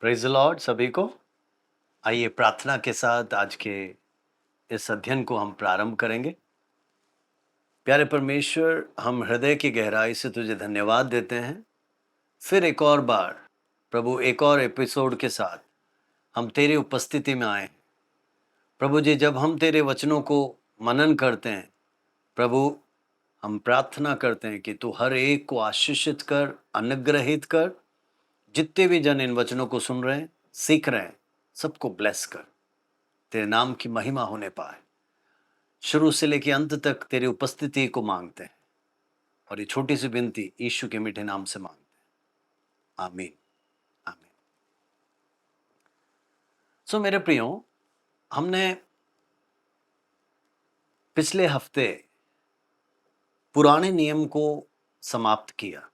Praise the Lord सभी को। आइए प्रार्थना के साथ आज के इस अध्ययन को हम प्रारंभ करेंगे। प्यारे परमेश्वर, हम हृदय की गहराई से तुझे धन्यवाद देते हैं। फिर एक और बार प्रभु, एक और एपिसोड के साथ हम तेरी उपस्थिति में आए हैं। प्रभु जी, जब हम तेरे वचनों को मनन करते हैं प्रभु, हम प्रार्थना करते हैं कि तू हर एक को आशीषित कर, अनुग्रहित कर। जितने भी जन इन वचनों को सुन रहे हैं, सीख रहे हैं, सबको ब्लेस कर, तेरे नाम की महिमा होने पाए। शुरू से लेकर अंत तक तेरी उपस्थिति को मांगते हैं और ये छोटी सी विनती यीशु के मीठे नाम से मांगते हैं, आमीन आमीन। सो मेरे प्रियो, हमने पिछले हफ्ते पुराने नियम को समाप्त किया।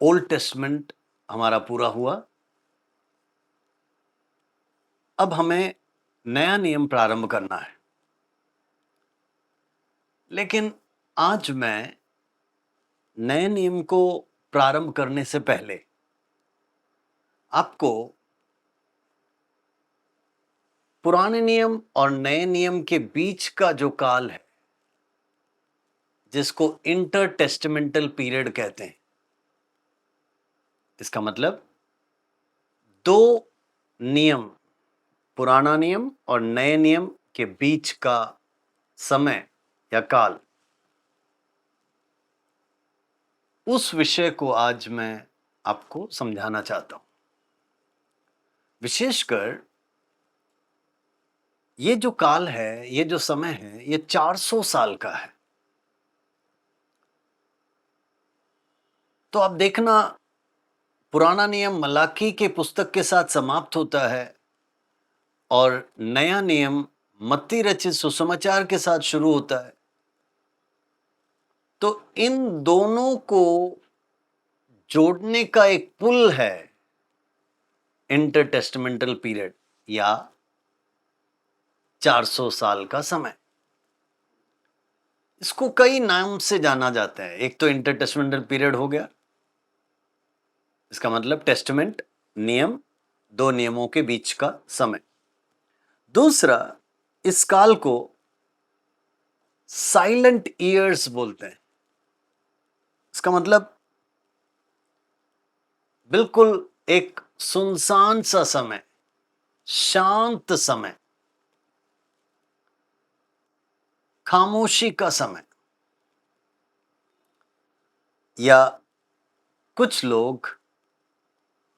ओल्ड टेस्टमेंट हमारा पूरा हुआ। अब हमें नया नियम प्रारंभ करना है। लेकिन आज मैं नए नियम को प्रारंभ करने से पहले आपको पुराने नियम और नए नियम के बीच का जो काल है, जिसको इंटर टेस्टामेंटल पीरियड कहते हैं, इसका मतलब दो नियम, पुराना नियम और नए नियम के बीच का समय या काल, उस विषय को आज मैं आपको समझाना चाहता हूं। विशेषकर ये जो काल है, ये जो समय है, ये 400 साल का है। तो आप देखना, पुराना नियम मलाकी के पुस्तक के साथ समाप्त होता है और नया नियम मत्ती रचित सुसमाचार के साथ शुरू होता है। तो इन दोनों को जोड़ने का एक पुल है इंटरटेस्टामेंटल पीरियड या 400 साल का समय। इसको कई नाम से जाना जाता है। एक तो इंटरटेस्टामेंटल पीरियड हो गया, इसका मतलब टेस्टामेंट, नियम, दो नियमों के बीच का समय। दूसरा, इस काल को साइलेंट ईयर्स बोलते हैं। इसका मतलब बिल्कुल एक सुनसान सा समय, शांत समय, खामोशी का समय, या कुछ लोग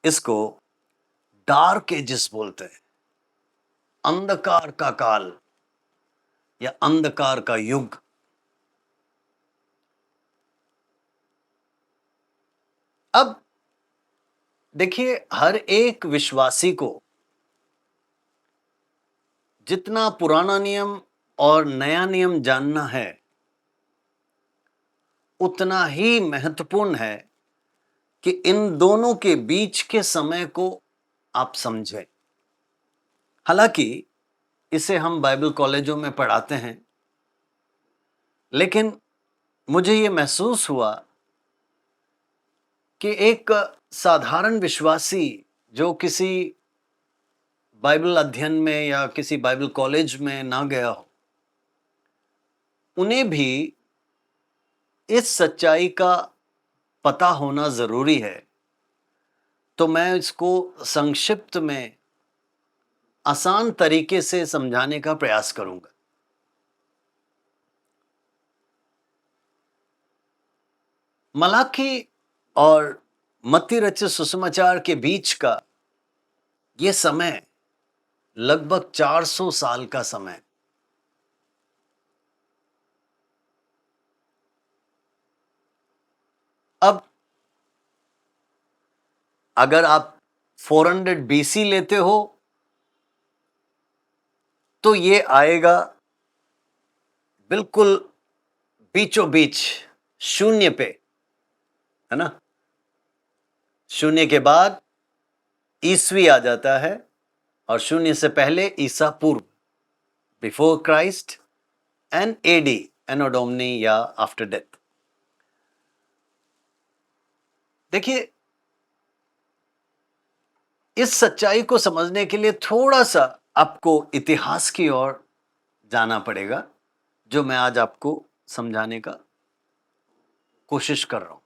इसको डार्क एजेस बोलते हैं, अंधकार का काल या अंधकार का युग। अब देखिए, हर एक विश्वासी को जितना पुराना नियम और नया नियम जानना है, उतना ही महत्वपूर्ण है कि इन दोनों के बीच के समय को आप समझें। हालांकि इसे हम बाइबल कॉलेजों में पढ़ाते हैं, लेकिन मुझे ये महसूस हुआ कि एक साधारण विश्वासी जो किसी बाइबल अध्ययन में या किसी बाइबल कॉलेज में ना गया हो, उन्हें भी इस सच्चाई का पता होना जरूरी है। तो मैं इसको संक्षिप्त में आसान तरीके से समझाने का प्रयास करूंगा। मलाकी और मत्ती रचित सुसमाचार के बीच का यह समय लगभग 400 साल का समय। अब अगर आप 400 बीसी लेते हो तो ये आएगा बिल्कुल बीचों बीच, शून्य पे, है ना। शून्य के बाद ईस्वी आ जाता है और शून्य से पहले ईसा पूर्व, before Christ, and AD, anno domini या आफ्टर डेथ। देखिए, इस सच्चाई को समझने के लिए थोड़ा सा आपको इतिहास की ओर जाना पड़ेगा, जो मैं आज आपको समझाने का कोशिश कर रहा हूं।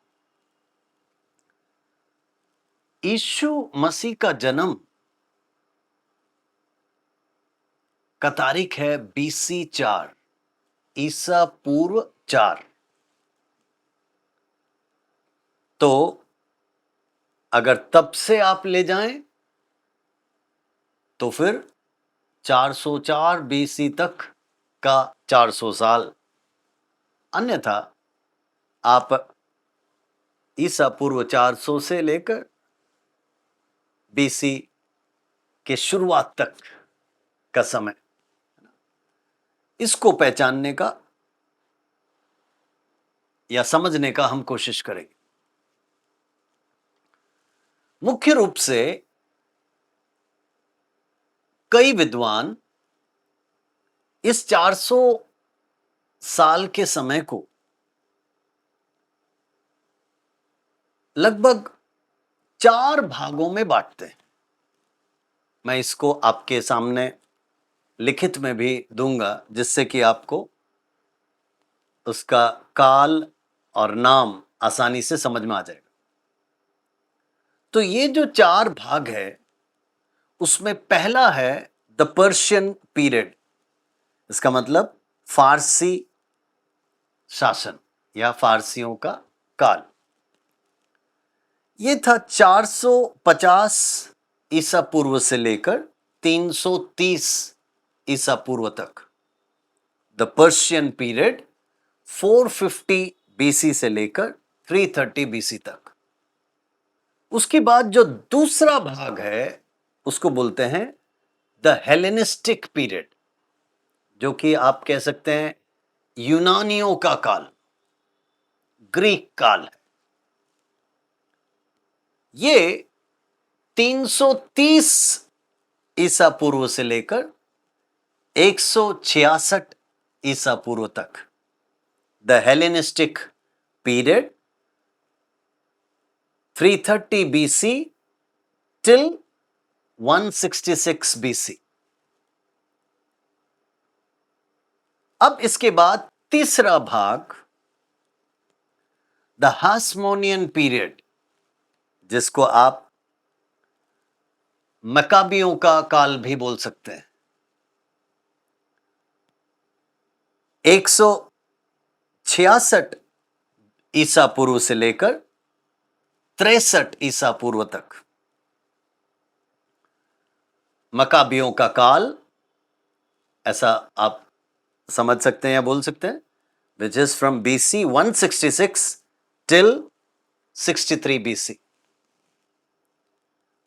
यीशु मसीह का जन्म का तारीख है BC 4, ईसा पूर्व 4। तो अगर तब से आप ले जाएं तो फिर 404 BC तक का 400 साल। अन्यथा आप ईसा पूर्व 400 से लेकर BC के शुरुआत तक का समय, इसको पहचानने का या समझने का हम कोशिश करेंगे। मुख्य रूप से कई विद्वान इस 400 साल के समय को लगभग 4 भागों में बांटते हैं। मैं इसको आपके सामने लिखित में भी दूंगा, जिससे कि आपको उसका काल और नाम आसानी से समझ में आ जाएगा। तो ये जो 4 भाग है, उसमें पहला है द पर्शियन पीरियड। इसका मतलब फारसी शासन या फारसियों का काल। ये था 450 ईसा पूर्व से लेकर 330 ईसा पूर्व तक। द पर्शियन पीरियड 450 BC से लेकर 330 BC तक। उसके बाद जो दूसरा भाग है उसको बोलते हैं द हेलेनिस्टिक पीरियड, जो कि आप कह सकते हैं यूनानियों का काल, ग्रीक काल है। ये 330 ईसा पूर्व से लेकर 166 ईसा पूर्व तक। The Hellenistic period 330 BC till 166 BC। अब इसके बाद तीसरा भाग द हास्मोनियन पीरियड, जिसको आप मकाबियों का काल भी बोल सकते हैं। 166 ईसा पूर्व से लेकर 63 ईसा पूर्व तक मकाबियों का काल, ऐसा आप समझ सकते हैं या बोल सकते हैं, which is from BC 166 till 63 BC।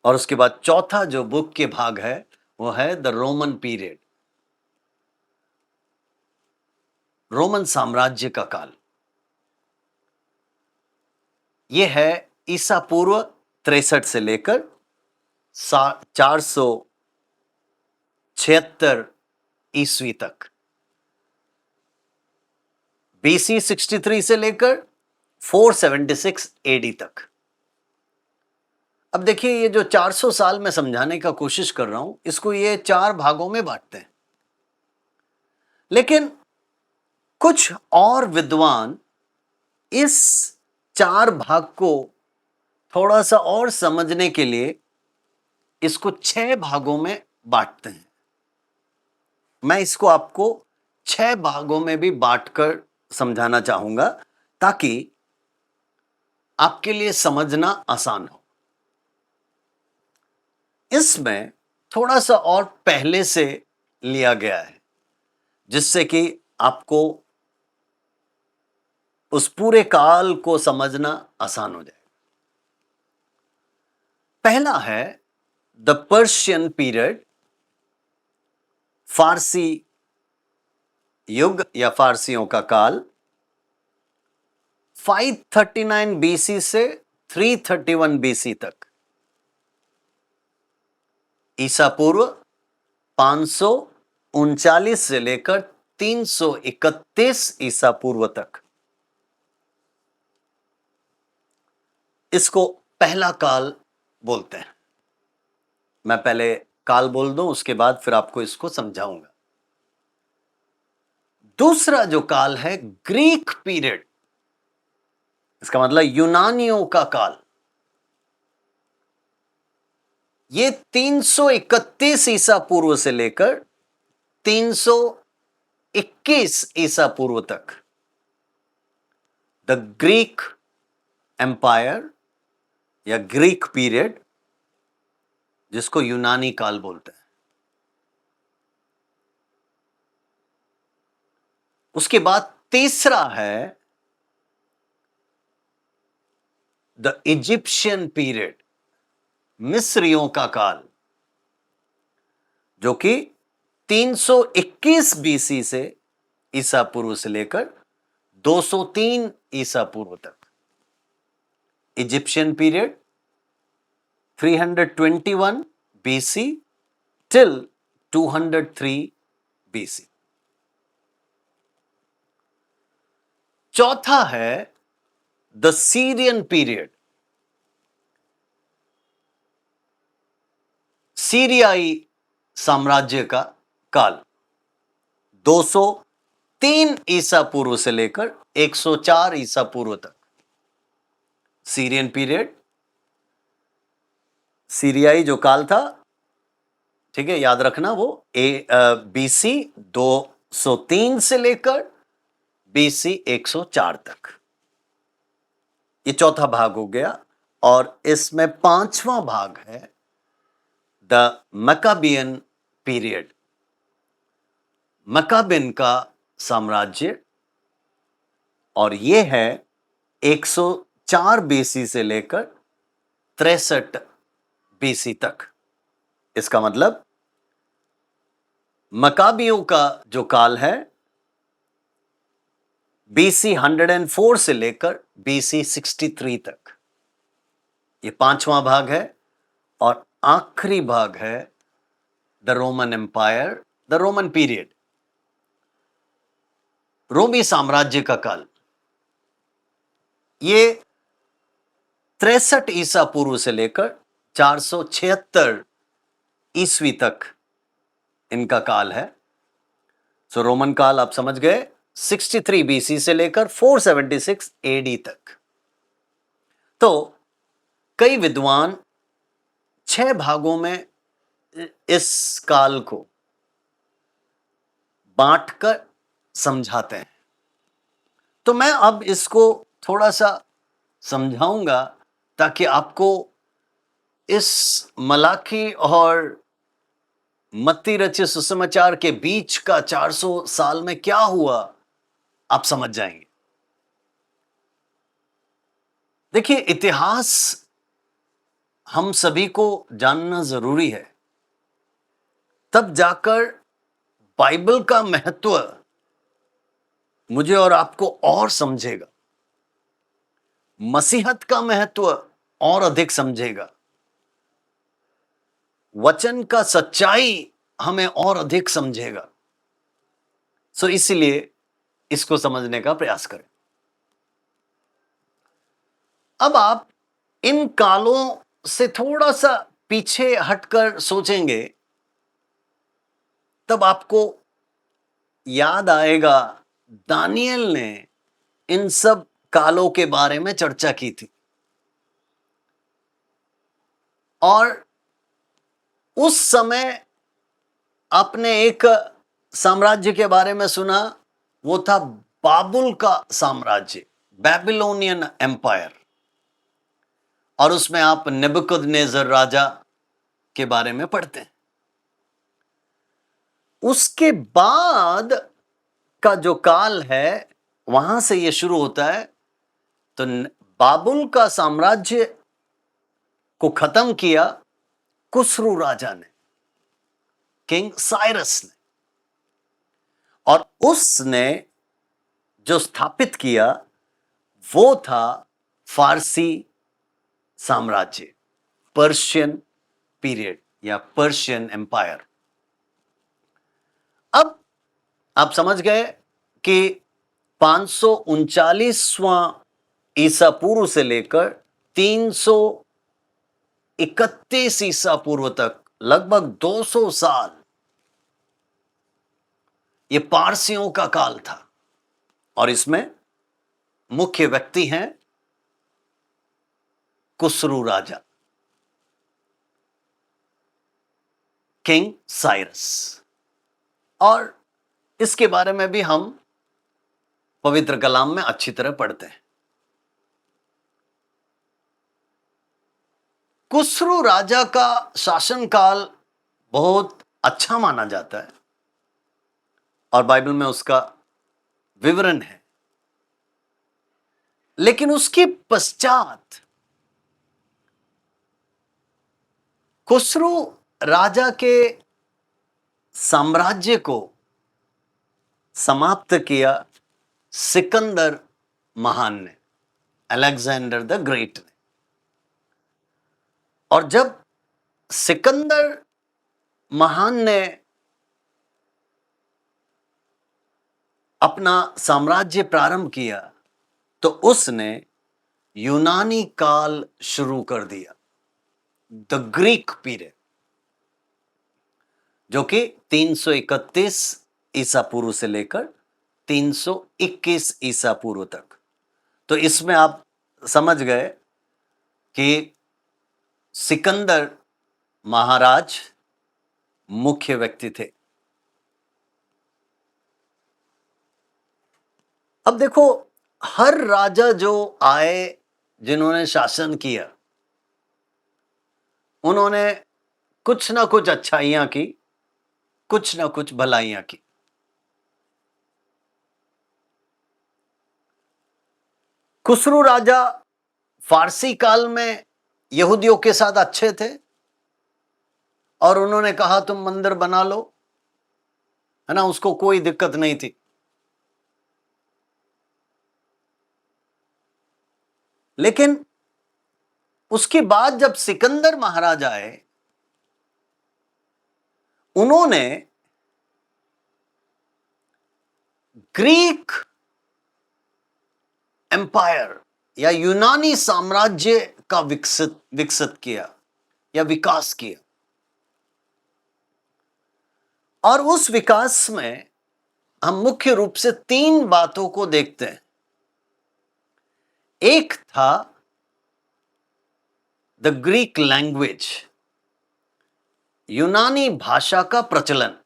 और उसके बाद चौथा जो बुक के भाग है वो है द रोमन पीरियड, रोमन साम्राज्य का काल। यह है ईसा पूर्व 63 से लेकर 476 ईस्वी तक। BC 63 से लेकर 476 AD तक। अब देखिए, ये जो 400 साल में समझाने का कोशिश कर रहा हूं, इसको ये 4 भागों में बांटते हैं। लेकिन कुछ और विद्वान इस 4 भाग को थोड़ा सा और समझने के लिए इसको 6 भागों में बांटते हैं। मैं इसको आपको 6 भागों में भी बांटकर समझाना चाहूंगा, ताकि आपके लिए समझना आसान हो। इसमें थोड़ा सा और पहले से लिया गया है, जिससे कि आपको उस पूरे काल को समझना आसान हो जाए। पहला है द पर्शियन पीरियड, फारसी युग या फारसियों का काल, 539 BC से 331 BC तक। ईसा पूर्व 539 से लेकर 331 ईसा पूर्व तक। इसको पहला काल बोलते हैं। मैं पहले काल बोल दूं, उसके बाद फिर आपको इसको समझाऊंगा। दूसरा जो काल है ग्रीक पीरियड, इसका मतलब यूनानियों का काल। ये 331 ईसा पूर्व से लेकर 321 ईसा पूर्व तक द ग्रीक एम्पायर या ग्रीक पीरियड, जिसको यूनानी काल बोलते हैं। उसके बाद तीसरा है द इजिप्शियन पीरियड, मिस्रियों का काल, जो कि 321 बीसी से ईसा पूर्व से लेकर 203 ईसा पूर्व तक। Egyptian period 321 BC till 203 BC। चौथा है द सीरियन पीरियड, सीरियाई साम्राज्य का काल, 203 ईसा पूर्व से लेकर 104 ईसा पूर्व तक। सीरियन पीरियड, सीरियाई जो काल था, ठीक है, याद रखना, वो BC 203 से लेकर BC 104 तक। ये चौथा भाग हो गया। और इसमें पांचवा भाग है द मकाबियन पीरियड, मकाबिन का साम्राज्य, और ये है 104 BC से लेकर 63 BC तक। इसका मतलब मकाबियों का जो काल है BC 104 से लेकर BC 63 तक, ये पांचवा भाग है। और आखिरी भाग है the Roman Empire, the Roman period, रोमी साम्राज्य का काल। ये 63 ईसा पूर्व से लेकर 476 ईस्वी तक इनका काल है। सो रोमन काल आप समझ गए, 63 BC से लेकर 476 AD तक। तो कई विद्वान 6 भागों में इस काल को बांटकर समझाते हैं। तो मैं अब इसको थोड़ा सा समझाऊंगा ताकि आपको इस मलाकी और मत्ती रचित सुसमाचार के बीच का 400 साल में क्या हुआ आप समझ जाएंगे। देखिए, इतिहास हम सभी को जानना जरूरी है, तब जाकर बाइबल का महत्व मुझे और आपको और समझेगा, मसीहत का महत्व और अधिक समझेगा, वचन का सच्चाई हमें और अधिक समझेगा। सो इसलिए इसको समझने का प्रयास करें। अब आप इन कालों से थोड़ा सा पीछे हटकर सोचेंगे, तब आपको याद आएगा दानियल ने इन सब कालों के बारे में चर्चा की थी। और उस समय आपने एक साम्राज्य के बारे में सुना, वो था बाबुल का साम्राज्य, बेबीलोनियन एम्पायर। और उसमें आप नेबुकदनेस्सर राजा के बारे में पढ़ते हैं। उसके बाद का जो काल है, वहां से ये शुरू होता है। तो बाबुल का साम्राज्य को खत्म किया कुसरू राजा ने, किंग साइरस ने। और उसने जो स्थापित किया वो था फारसी साम्राज्य, पर्शियन पीरियड या पर्शियन एम्पायर। अब आप समझ गए कि 539वां ईसा पूर्व से लेकर 331 ईसा पूर्व तक लगभग 200 साल ये पारसियों का काल था और इसमें मुख्य व्यक्ति हैं कुसरू राजा, किंग साइरस। और इसके बारे में भी हम पवित्र कलाम में अच्छी तरह पढ़ते हैं। कुसरू राजा का शासनकाल बहुत अच्छा माना जाता है और बाइबल में उसका विवरण है, लेकिन उसके पश्चात खुसरू राजा के साम्राज्य को समाप्त किया सिकंदर महान ने, अलेक्जेंडर द ग्रेट ने। और जब सिकंदर महान ने अपना साम्राज्य प्रारंभ किया तो उसने यूनानी काल शुरू कर दिया, द ग्रीक पीरियड, जो कि 331 ईसा पूर्व से लेकर 321 ईसा पूर्व तक। तो इसमें आप समझ गए कि सिकंदर महाराज मुख्य व्यक्ति थे। अब देखो, हर राजा जो आए, जिन्होंने शासन किया, उन्होंने कुछ ना कुछ अच्छाइयां की, कुछ ना कुछ भलाइयां की। खुसरू राजा फारसी काल में यहूदियों के साथ अच्छे थे और उन्होंने कहा तुम मंदिर बना लो, है ना, उसको कोई दिक्कत नहीं थी। लेकिन उसके बाद जब सिकंदर महाराज आए, उन्होंने ग्रीक एम्पायर या यूनानी साम्राज्य का विकसित किया या विकास किया। और उस विकास में हम मुख्य रूप से 3 बातों को देखते हैं। एक था द ग्रीक लैंग्वेज, यूनानी भाषा का प्रचलन।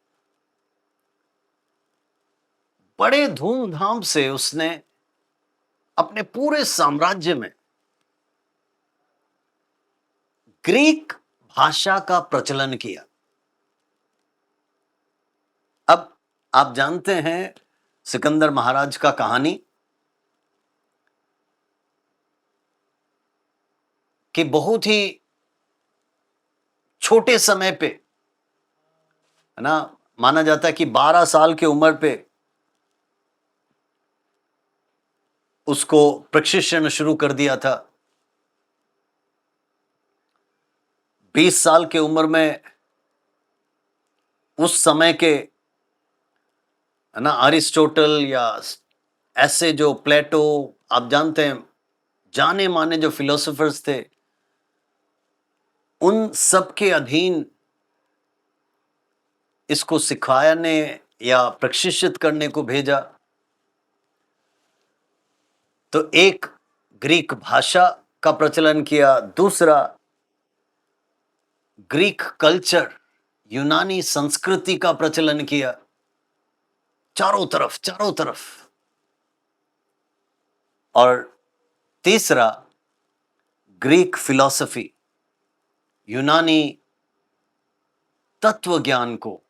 बड़े धूमधाम से उसने अपने पूरे साम्राज्य में ग्रीक भाषा का प्रचलन किया। अब आप जानते हैं सिकंदर महाराज का कहानी कि बहुत ही छोटे समय पे, है ना, माना जाता है कि 12 साल की उम्र पे उसको प्रशिक्षण शुरू कर दिया था। 20 साल की उम्र में उस समय के, है ना, अरिस्टोटल या ऐसे जो प्लेटो, आप जानते हैं, जाने माने जो फिलोसोफर्स थे, उन सब के अधीन इसको सिखाने या प्रशिक्षित करने को भेजा। तो एक, ग्रीक भाषा का प्रचलन किया। दूसरा, ग्रीक कल्चर, यूनानी संस्कृति का प्रचलन किया चारों तरफ। और तीसरा, ग्रीक फिलॉसफी, यूनानी तत्व ज्ञान को,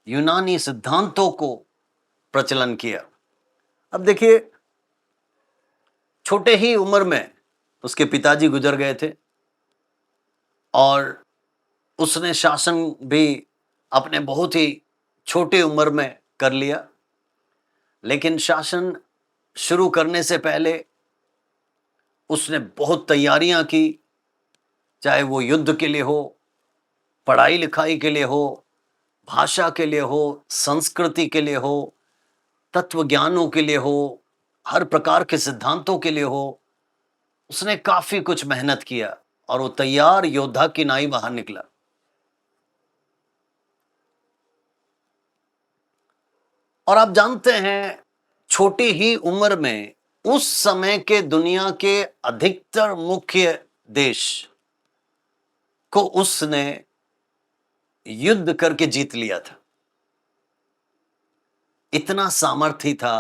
यूनानी सिद्धांतों को प्रचलन किया। अब देखिए, छोटे ही उम्र में उसके पिताजी गुजर गए थे और उसने शासन भी अपने बहुत ही छोटी उम्र में कर लिया। लेकिन शासन शुरू करने से पहले उसने बहुत तैयारियां की, चाहे वो युद्ध के लिए हो, पढ़ाई लिखाई के लिए हो, भाषा के लिए हो, संस्कृति के लिए हो, तत्व ज्ञानों के लिए हो, हर प्रकार के सिद्धांतों के लिए हो। उसने काफी कुछ मेहनत किया और वो तैयार योद्धा की नाई बाहर निकला। और आप जानते हैं, छोटी ही उम्र में उस समय के दुनिया के अधिकतर मुख्य देश को उसने युद्ध करके जीत लिया था। इतना सामर्थ्य था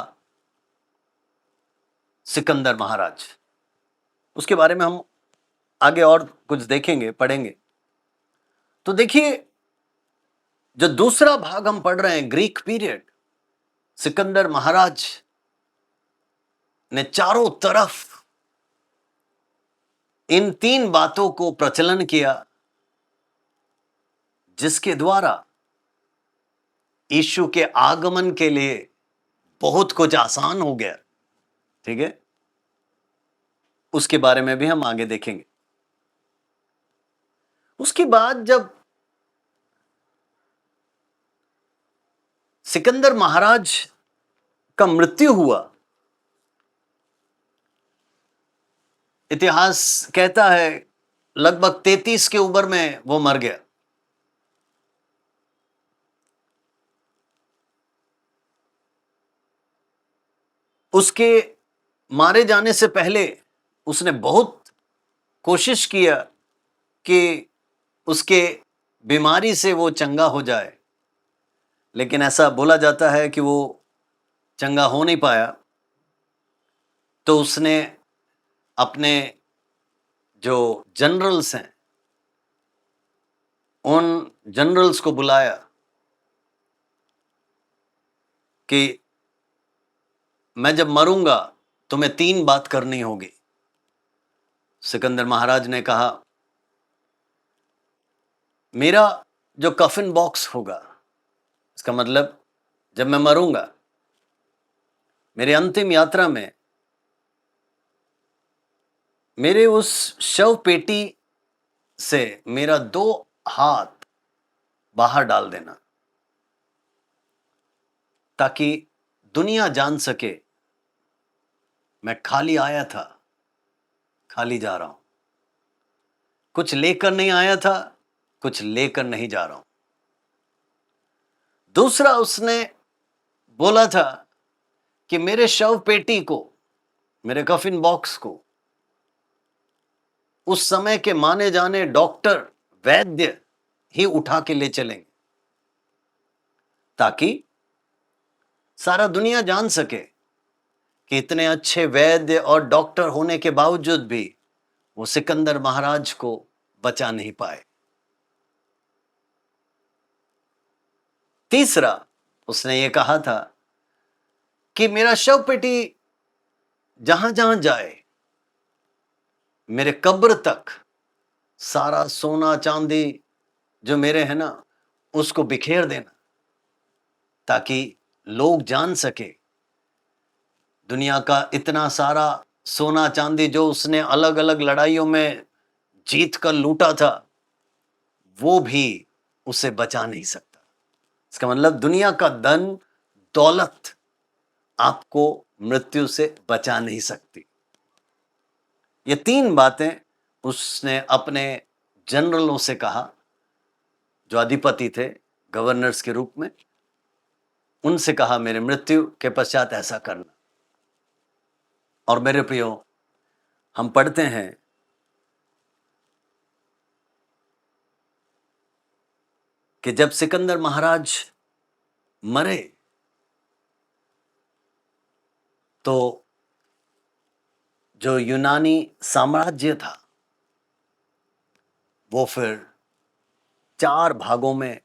सिकंदर महाराज। उसके बारे में हम आगे और कुछ देखेंगे, पढ़ेंगे। तो देखिए, जो दूसरा भाग हम पढ़ रहे हैं, ग्रीक पीरियड, सिकंदर महाराज ने चारों तरफ इन 3 बातों को प्रचलन किया, जिसके द्वारा यीशु के आगमन के लिए बहुत कुछ आसान हो गया। ठीक है, उसके बारे में भी हम आगे देखेंगे। उसके बाद जब सिकंदर महाराज का मृत्यु हुआ, इतिहास कहता है लगभग 33 की उम्र में वो मर गया। उसके मारे जाने से पहले उसने बहुत कोशिश किया कि उसके बीमारी से वो चंगा हो जाए, लेकिन ऐसा बोला जाता है कि वो चंगा हो नहीं पाया। तो उसने अपने जो जनरल्स हैं, उन जनरल्स को बुलाया कि मैं जब मरूंगा तुम्हें 3 बात करनी होगी। सिकंदर महाराज ने कहा, मेरा जो कफिन बॉक्स होगा, इसका मतलब जब मैं मरूंगा, मेरे अंतिम यात्रा में मेरे उस शव पेटी से मेरा 2 हाथ बाहर डाल देना, ताकि दुनिया जान सके मैं खाली आया था, खाली जा रहा हूं। कुछ लेकर नहीं आया था, कुछ लेकर नहीं जा रहा हूं। दूसरा, उसने बोला था कि मेरे शव पेटी को, मेरे कफिन बॉक्स को उस समय के माने जाने डॉक्टर, वैद्य ही उठा के ले चलेंगे, ताकि सारा दुनिया जान सके कि इतने अच्छे वैद्य और डॉक्टर होने के बावजूद भी वो सिकंदर महाराज को बचा नहीं पाए। तीसरा, उसने ये कहा था कि मेरा शव पेटी जहां जहां जाए, मेरे कब्र तक सारा सोना चांदी जो मेरे है ना, उसको बिखेर देना, ताकि लोग जान सके दुनिया का इतना सारा सोना चांदी जो उसने अलग अलग लड़ाइयों में जीत कर लूटा था, वो भी उसे बचा नहीं सकता। इसका मतलब दुनिया का धन दौलत आपको मृत्यु से बचा नहीं सकती। ये 3 बातें उसने अपने जनरलों से कहा, जो अधिपति थे, गवर्नर्स के रूप में। उनसे कहा, मेरे मृत्यु के पश्चात ऐसा करना। और मेरे प्रियो, हम पढ़ते हैं कि जब सिकंदर महाराज मरे, तो जो यूनानी साम्राज्य था वो फिर 4 भागों में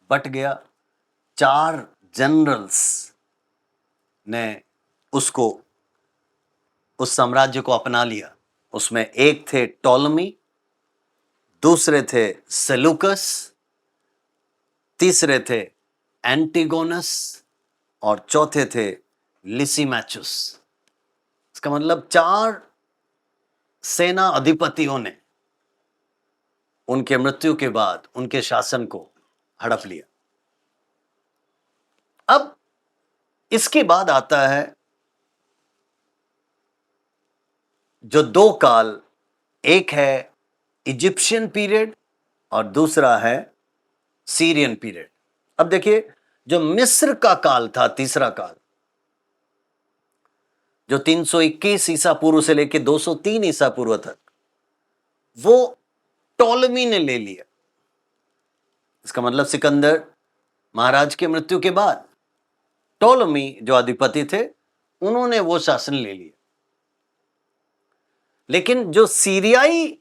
बट गया। 4 जनरल्स ने उसको, उस साम्राज्य को अपना लिया। उसमें एक थे टॉलमी, दूसरे थे सेलुकस, तीसरे थे एंटिगोनस और चौथे थे लिसिमैचुस। इसका मतलब 4 सेना अधिपतियों ने उनके मृत्यु के बाद उनके शासन को हड़प लिया। अब इसके बाद आता है जो 2 काल, एक है इजिप्शियन पीरियड और दूसरा है सीरियन पीरियड। अब देखिए, जो मिस्र का काल था, तीसरा काल, जो 321 ईसा पूर्व से लेकर 203 ईसा पूर्व तक, वो टॉलमी ने ले लिया। इसका मतलब सिकंदर महाराज की मृत्यु के बाद टॉलमी जो अधिपति थे, उन्होंने वो शासन ले लिया। लेकिन जो सीरियाई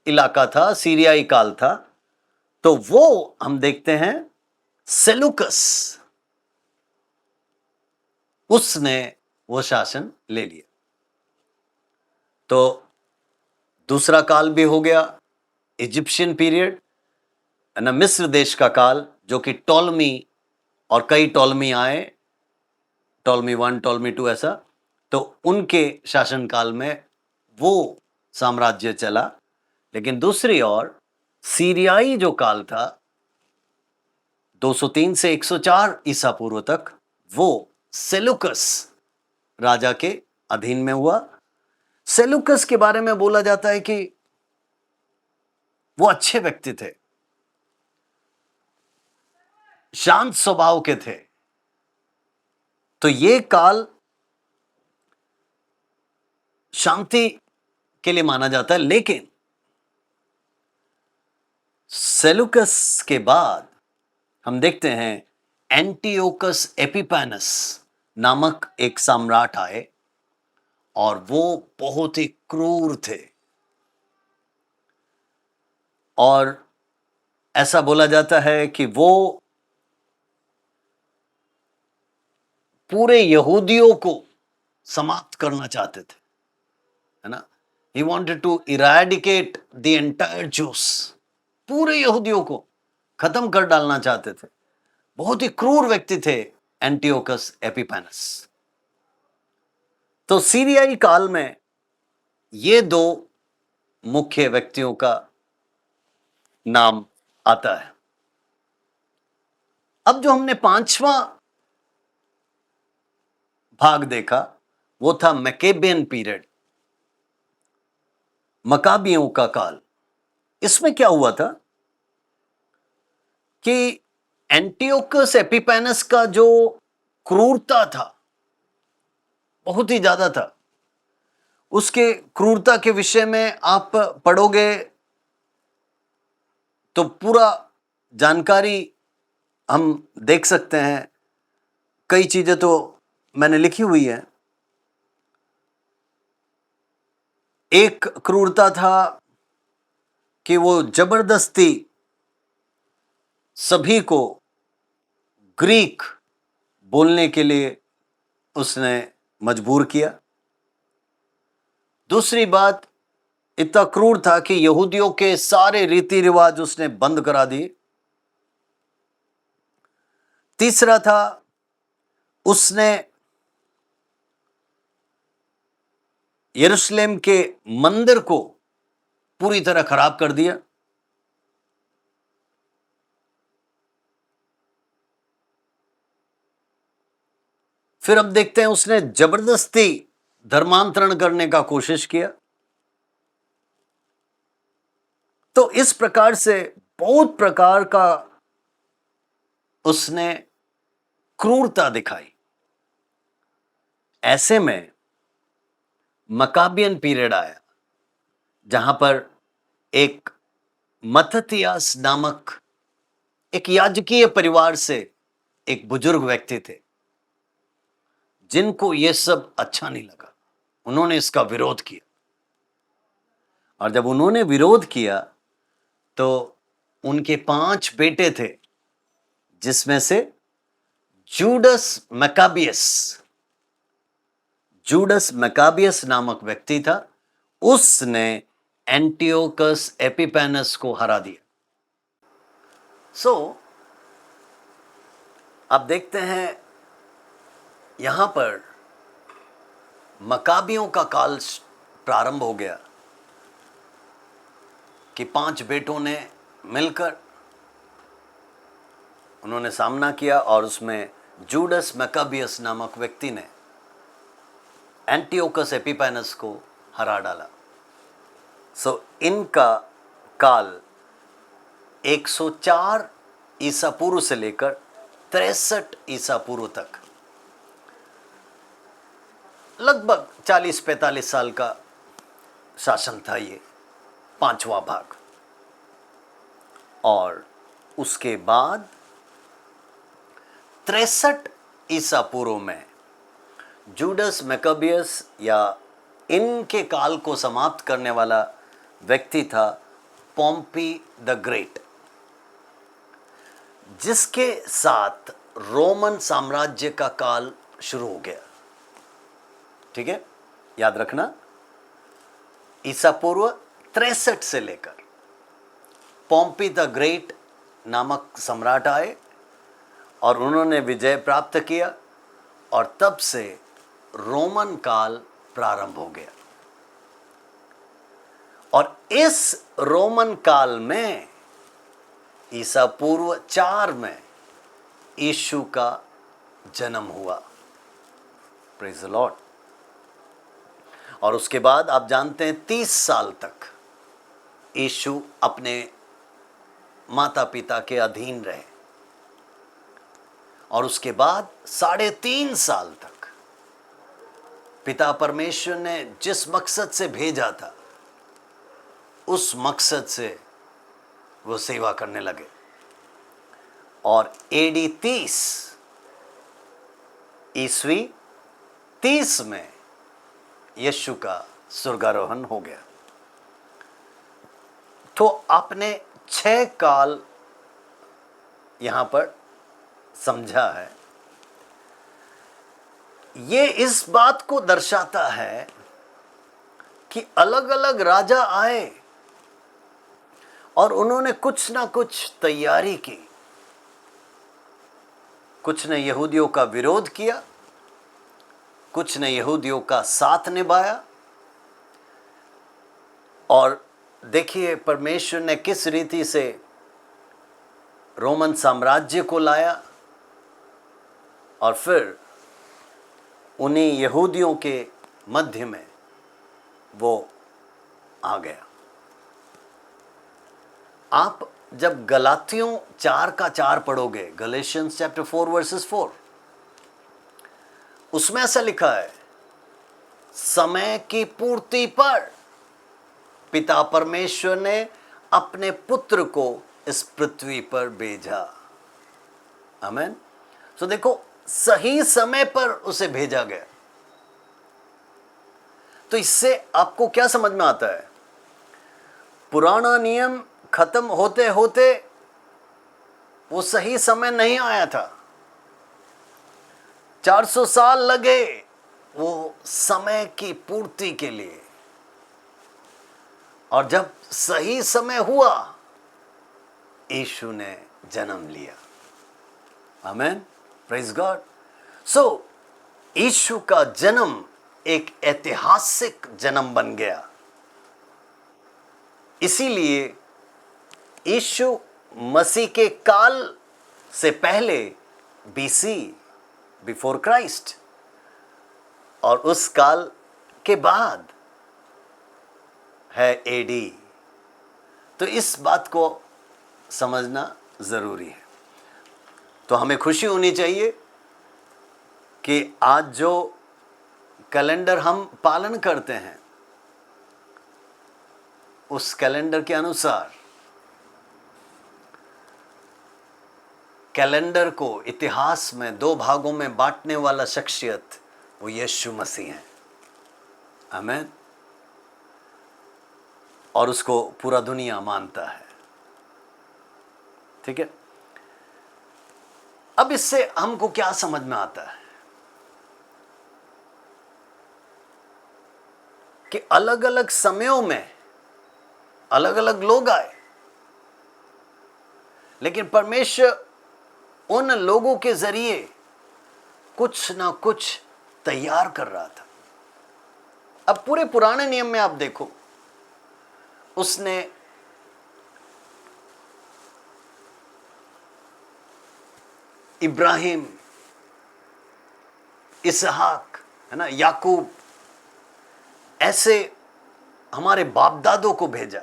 इलाका था, सीरियाई काल था, तो वो हम देखते हैं सेलुकस, उसने वो शासन ले लिया। तो दूसरा काल भी हो गया इजिप्शियन पीरियड, ना मिस्र देश का काल, जो कि टॉलमी और कई टॉलमी आए, टॉलमी 1, टॉलमी 2 ऐसा, तो उनके शासनकाल में वो साम्राज्य चला। लेकिन दूसरी ओर सीरियाई जो काल था 203 से 104 ईसा पूर्व तक, वो सेलुकस राजा के अधीन में हुआ। सेलुकस के बारे में बोला जाता है कि वो अच्छे व्यक्ति थे, शांत स्वभाव के थे। तो ये काल शांति के लिए माना जाता है। लेकिन सेलुकस के बाद हम देखते हैं एंटियोकस एपिफैनस नामक एक सम्राट आए, और वो बहुत ही क्रूर थे। और ऐसा बोला जाता है कि वो पूरे यहूदियों को समाप्त करना चाहते थे, है ना। He wanted to eradicate the entire Jews, पूरे यहूदियों को खत्म कर डालना चाहते थे। बहुत ही क्रूर व्यक्ति थे एंटियोकस एपिफैनस। तो सीरियाई काल में ये दो मुख्य व्यक्तियों का नाम आता है। अब जो हमने पांचवा भाग देखा वो था मैकेबियन पीरियड, मकाबियों का काल। इसमें क्या हुआ था कि एंटियोकस एपिफैनस का जो क्रूरता था बहुत ही ज्यादा था। उसके क्रूरता के विषय में आप पढ़ोगे तो पूरा जानकारी हम देख सकते हैं। कई चीजें तो मैंने लिखी हुई है। एक क्रूरता था कि वो जबरदस्ती सभी को ग्रीक बोलने के लिए उसने मजबूर किया। दूसरी बात, इतना क्रूर था कि यहूदियों के सारे रीति रिवाज उसने बंद करा दिए। तीसरा था, उसने यरूशलेम के मंदिर को पूरी तरह खराब कर दिया। फिर अब देखते हैं उसने जबरदस्ती धर्मांतरण करने का कोशिश किया। तो इस प्रकार से बहुत प्रकार का उसने क्रूरता दिखाई। ऐसे में मकाबियन पीरियड आया जहां पर एक मत्थियास नामक एक याजकीय परिवार से एक बुजुर्ग व्यक्ति थे, जिनको यह सब अच्छा नहीं लगा। उन्होंने इसका विरोध किया, और जब उन्होंने विरोध किया तो उनके 5 बेटे थे, जिसमें से जूडस मैकाबियस नामक व्यक्ति था। उसने एंटियोकस एपिफैनस को हरा दिया। आप देखते हैं यहां पर मकाबियों का काल प्रारंभ हो गया कि 5 बेटों ने मिलकर उन्होंने सामना किया, और उसमें जूडस मैकाबियस नामक व्यक्ति ने एंटियोकस एपिफैनस को हरा डाला। इनका काल 104 ईसा पूर्व से लेकर 63 ईसा पूर्व तक, लगभग 40-45 साल का शासन था ये, 5वां भाग। और उसके बाद 63 ईसा पूर्व में जूडस मैकाबियस या इनके काल को समाप्त करने वाला व्यक्ति था पोम्पी द ग्रेट, जिसके साथ रोमन साम्राज्य का काल शुरू हो गया। ठीक है, याद रखना, ईसा पूर्व 63 से लेकर पोम्पी द ग्रेट नामक सम्राट आए और उन्होंने विजय प्राप्त किया, और तब से रोमन काल प्रारंभ हो गया। और इस रोमन काल में ईसा पूर्व 4 में यीशु का जन्म हुआ। Praise the Lord. और उसके बाद आप जानते हैं 30 साल तक यीशु अपने माता पिता के अधीन रहे, और उसके बाद 3.5 साल तक पिता परमेश्वर ने जिस मकसद से भेजा था उस मकसद से वो सेवा करने लगे। और AD 30 ईस्वी 30 में यीशु का स्वर्गारोहण हो गया। तो आपने 6 काल यहां पर समझा है। ये इस बात को दर्शाता है कि अलग अलग राजा आए और उन्होंने कुछ ना कुछ तैयारी की। कुछ ने यहूदियों का विरोध किया, कुछ ने यहूदियों का साथ निभाया। और देखिए परमेश्वर ने किस रीति से रोमन साम्राज्य को लाया, और फिर उन्हीं यहूदियों के मध्य में वो आ गया। आप जब गलातियों 4:4 पढ़ोगे, गलेशियंस चैप्टर 4 वर्सेस 4, उसमें ऐसा लिखा है, समय की पूर्ति पर पिता परमेश्वर ने अपने पुत्र को इस पृथ्वी पर भेजा। आमीन। तो देखो, सही समय पर उसे भेजा गया। तो इससे आपको क्या समझ में आता है? पुराना नियम खत्म होते होते वो सही समय नहीं आया था। 400 साल लगे वो समय की पूर्ति के लिए, और जब सही समय हुआ यीशु ने जन्म लिया। आमीन, प्रेज गॉड। सो यीशु का जन्म एक ऐतिहासिक जन्म बन गया। इसीलिए यीशु मसीह के काल से पहले BC, बिफोर क्राइस्ट, और उस काल के बाद है AD। तो इस बात को समझना जरूरी है। तो हमें खुशी होनी चाहिए कि आज जो कैलेंडर हम पालन करते हैं उस कैलेंडर के अनुसार कैलेंडर को इतिहास में 2 भागों में बांटने वाला शख्सियत वो यीशु मसीह है। आमीन। और उसको पूरा दुनिया मानता है। ठीक है, अब इससे हमको क्या समझ में आता है कि अलग अलग समयों में अलग अलग लोग आए, लेकिन परमेश्वर उन लोगों के जरिए कुछ ना कुछ तैयार कर रहा था। अब पूरे पुराने नियम में आप देखो, उसने इब्राहिम, इसहाक, है ना, याकूब, ऐसे हमारे बाप दादों को भेजा,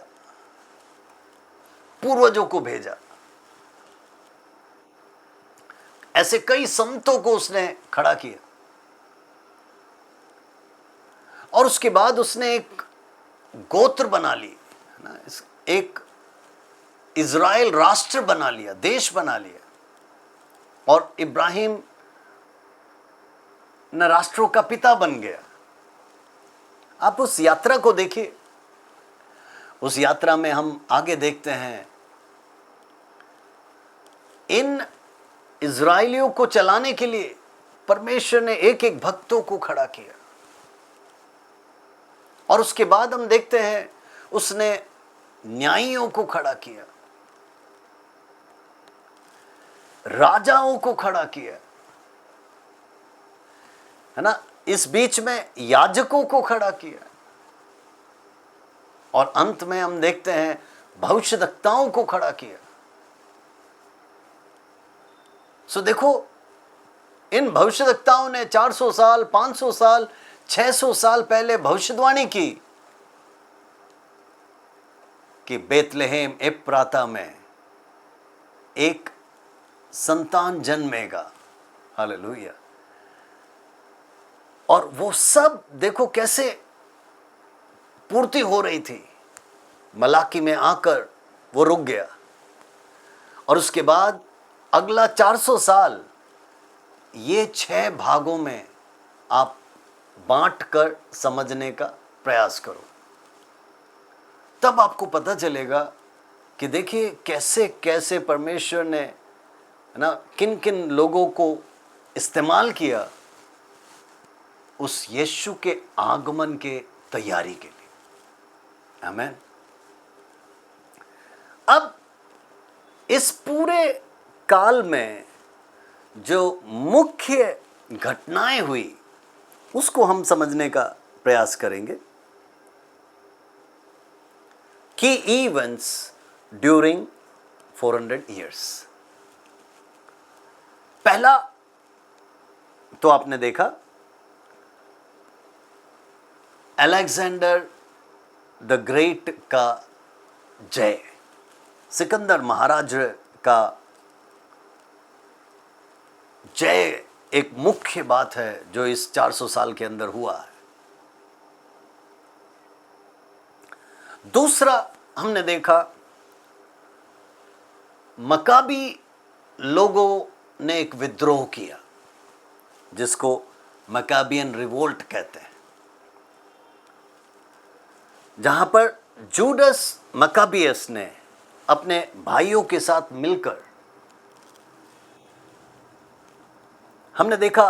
पूर्वजों को भेजा। ऐसे कई संतों को उसने खड़ा किया और उसके बाद उसने एक गोत्र बना ली, है ना, एक इज़राइल राष्ट्र बना लिया, देश बना लिया। और इब्राहिम न राष्ट्रों का पिता बन गया। आप उस यात्रा को देखिए। उस यात्रा में हम आगे देखते हैं, इन इज़राइलियों को चलाने के लिए परमेश्वर ने एक एक भक्तों को खड़ा किया। और उसके बाद हम देखते हैं उसने न्यायियों को खड़ा किया, राजाओं को खड़ा किया, है ना, इस बीच में याजकों को खड़ा किया और अंत में हम देखते हैं भविष्यद्वक्ताओं को खड़ा किया। सो देखो, इन भविष्यद्वक्ताओं ने 400 साल, 500 साल, 600 साल पहले भविष्यवाणी की कि बेतलेहम एप्राता में एक संतान जन्मेगा। हालेलुया। और वो सब देखो कैसे पूर्ति हो रही थी। मलाकी में आकर वो रुक गया और उसके बाद अगला 400 साल ये 6 भागों में आप बांट कर समझने का प्रयास करो, तब आपको पता चलेगा कि देखिए कैसे कैसे परमेश्वर ने, है ना, किन किन लोगों को इस्तेमाल किया उस यीशु के आगमन के तैयारी के लिए। आमीन। अब इस पूरे काल में जो मुख्य घटनाएं हुई उसको हम समझने का प्रयास करेंगे। की इवेंट्स ड्यूरिंग 400 ईयर्स। पहला तो आपने देखा, अलेक्जेंडर द ग्रेट का जय, सिकंदर महाराज का जय एक मुख्य बात है जो इस 400 साल के अंदर हुआ है। दूसरा हमने देखा, मकाबी लोगों ने एक विद्रोह किया जिसको मकाबियन रिवोल्ट कहते हैं, जहां पर जूडस मकाबियस ने अपने भाइयों के साथ मिलकर, हमने देखा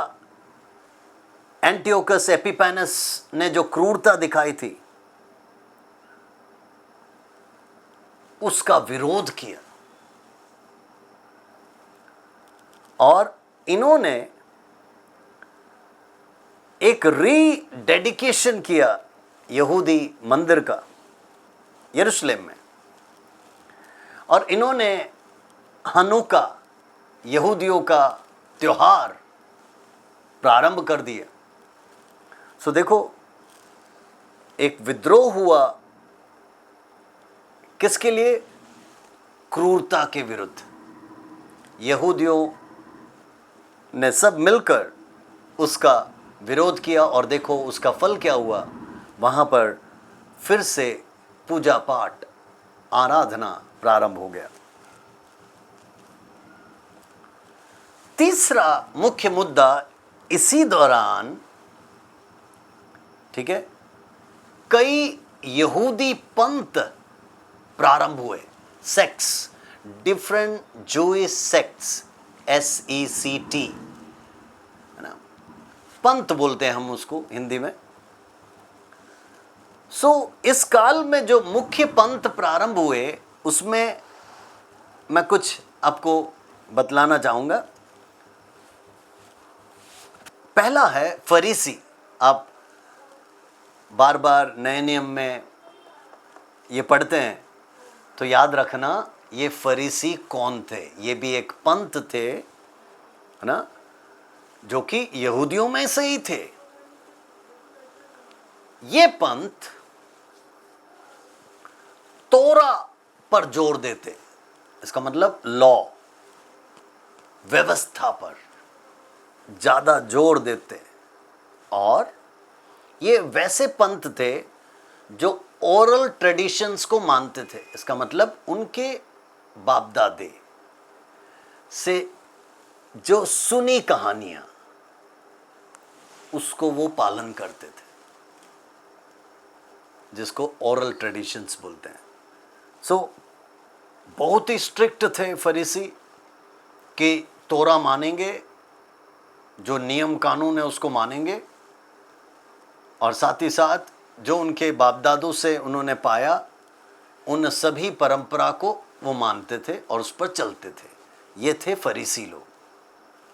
एंटियोकस एपिफेनस ने जो क्रूरता दिखाई थी उसका विरोध किया और इन्होंने एक रीडेडिकेशन किया यहूदी मंदिर का यरूशलेम में, और इन्होंने हनुका यहूदियों का त्योहार प्रारंभ कर दिया। सो देखो, एक विद्रोह हुआ किसके लिए? क्रूरता के विरुद्ध। यहूदियों ने सब मिलकर उसका विरोध किया और देखो उसका फल क्या हुआ। वहां पर फिर से पूजा पाठ, आराधना प्रारंभ हो गया। तीसरा मुख्य मुद्दा इसी दौरान, ठीक है, कई यहूदी पंथ प्रारंभ हुए, sects, different Jewish sects, SECT, है ना, पंथ बोलते हैं हम उसको हिंदी में। इस काल में जो मुख्य पंथ प्रारंभ हुए उसमें मैं कुछ आपको बतलाना चाहूंगा। पहला है फरीसी। आप बार बार नए नियम में ये पढ़ते हैं तो याद रखना ये फरीसी कौन थे। ये भी एक पंथ थे, है ना, जो कि यहूदियों में से ही थे। ये पंथ तोरा पर जोर देते, इसका मतलब लॉ, व्यवस्था पर ज़्यादा जोर देते हैं। और ये वैसे पंथ थे जो ओरल ट्रेडिशंस को मानते थे। इसका मतलब उनके बाप दादे से जो सुनी कहानियां, उसको वो पालन करते थे, जिसको ओरल ट्रेडिशंस बोलते हैं। बहुत ही स्ट्रिक्ट थे फरीसी कि तोरा मानेंगे, जो नियम कानून है उसको मानेंगे, और साथ ही साथ जो उनके बाप दादों से उन्होंने पाया उन सभी परंपरा को वो मानते थे और उस पर चलते थे। ये थे फरीसी लोग,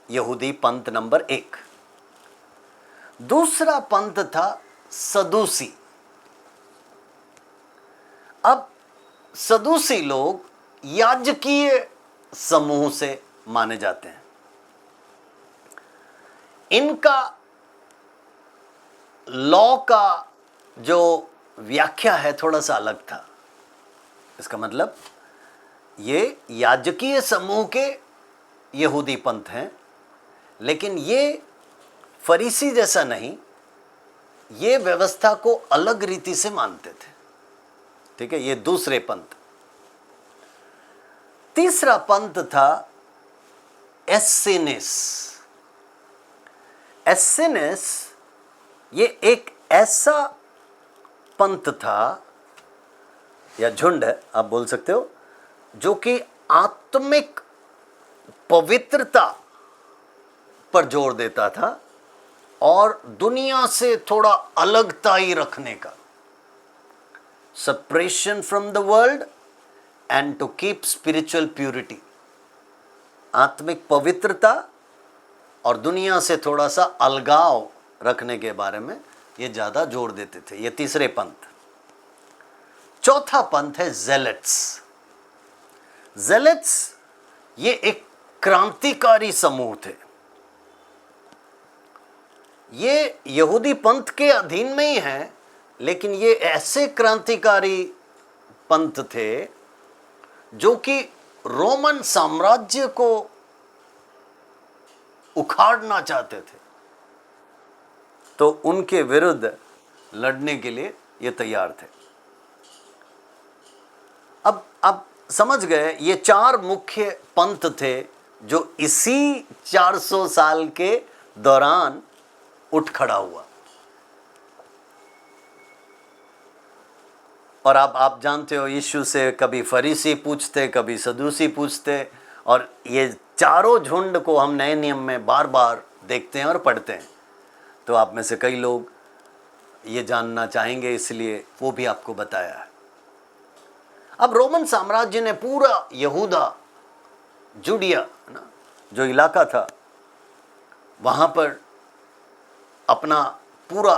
यहूदी पंथ नंबर 1। दूसरा पंथ था सदूसी। अब सदूसी लोग याजकीय समूह से माने जाते हैं। इनका लॉ का जो व्याख्या है थोड़ा सा अलग था। इसका मतलब ये याजकीय समूह के यहूदी पंथ हैं, लेकिन ये फरीसी जैसा नहीं, ये व्यवस्था को अलग रीति से मानते थे। ठीक है, ये दूसरे पंथ। तीसरा पंथ था एस्सेनेस। एस्सेनेस ये एक ऐसा पंथ था या झुंड है, आप बोल सकते हो, जो कि आत्मिक पवित्रता पर जोर देता था और दुनिया से थोड़ा अलगताई रखने का, separation from the world and to keep spiritual purity. आत्मिक पवित्रता और दुनिया से थोड़ा सा अलगाव रखने के बारे में ये ज़्यादा जोर देते थे। ये तीसरे पंथ। चौथा पंथ है ज़ेलेट्स। ज़ेलेट्स ये एक क्रांतिकारी समूह थे। ये यहूदी पंथ के अधीन में ही हैं, लेकिन ये ऐसे क्रांतिकारी पंथ थे जो कि रोमन साम्राज्य को उखाड़ना चाहते थे, तो उनके विरुद्ध लड़ने के लिए ये तैयार थे। अब समझ गए, ये 4 मुख्य पंथ थे जो इसी 400 साल के दौरान उठ खड़ा हुआ। और आप जानते हो, यीशु से कभी फरीसी पूछते, कभी सदूसी पूछते, और ये चारों झुंड को हम नए नियम में बार बार देखते हैं और पढ़ते हैं। तो आप में से कई लोग ये जानना चाहेंगे, इसलिए वो भी आपको बताया है। अब रोमन साम्राज्य ने पूरा यहूदा, जुडिया ना, जो इलाका था, वहाँ पर अपना पूरा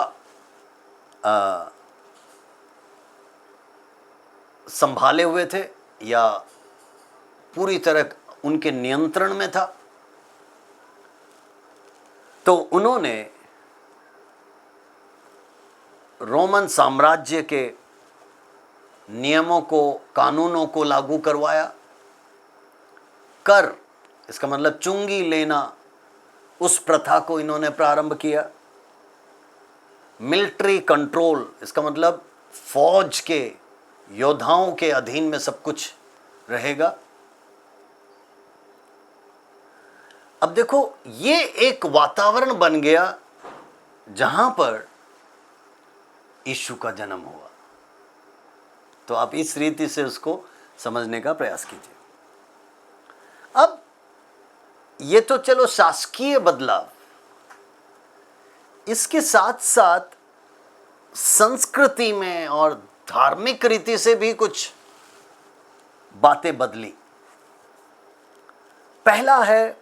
संभाले हुए थे, या पूरी तरह उनके नियंत्रण में था। तो उन्होंने रोमन साम्राज्य के नियमों को, कानूनों को लागू करवाया। कर, इसका मतलब चुंगी लेना, उस प्रथा को इन्होंने प्रारंभ किया। मिलिट्री कंट्रोल, इसका मतलब फौज के योद्धाओं के अधीन में सब कुछ रहेगा। अब देखो, ये एक वातावरण बन गया जहां पर यीशु का जन्म हुआ। तो आप इस रीति से उसको समझने का प्रयास कीजिए। अब ये तो चलो शासकीय बदलाव, इसके साथ साथ संस्कृति में और धार्मिक रीति से भी कुछ बातें बदली। पहला है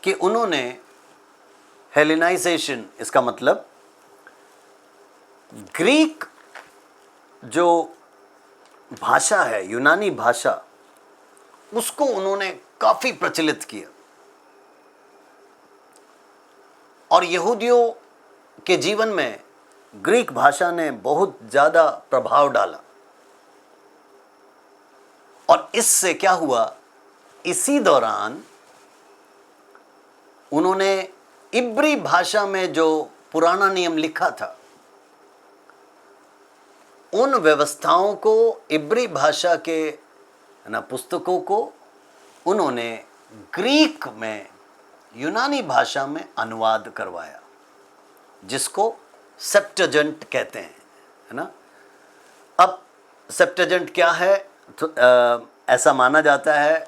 कि उन्होंने हेलेनाइजेशन, इसका मतलब ग्रीक जो भाषा है, यूनानी भाषा, उसको उन्होंने काफी प्रचलित किया और यहूदियों के जीवन में ग्रीक भाषा ने बहुत ज्यादा प्रभाव डाला। और इससे क्या हुआ इसी दौरान उन्होंने इब्री भाषा में जो पुराना नियम लिखा था, उन व्यवस्थाओं को, इब्री भाषा के ना पुस्तकों को उन्होंने ग्रीक में, यूनानी भाषा में अनुवाद करवाया, जिसको सेप्टजेंट कहते हैं, है ना। अब सेप्टजेंट क्या है? तो ऐसा माना जाता है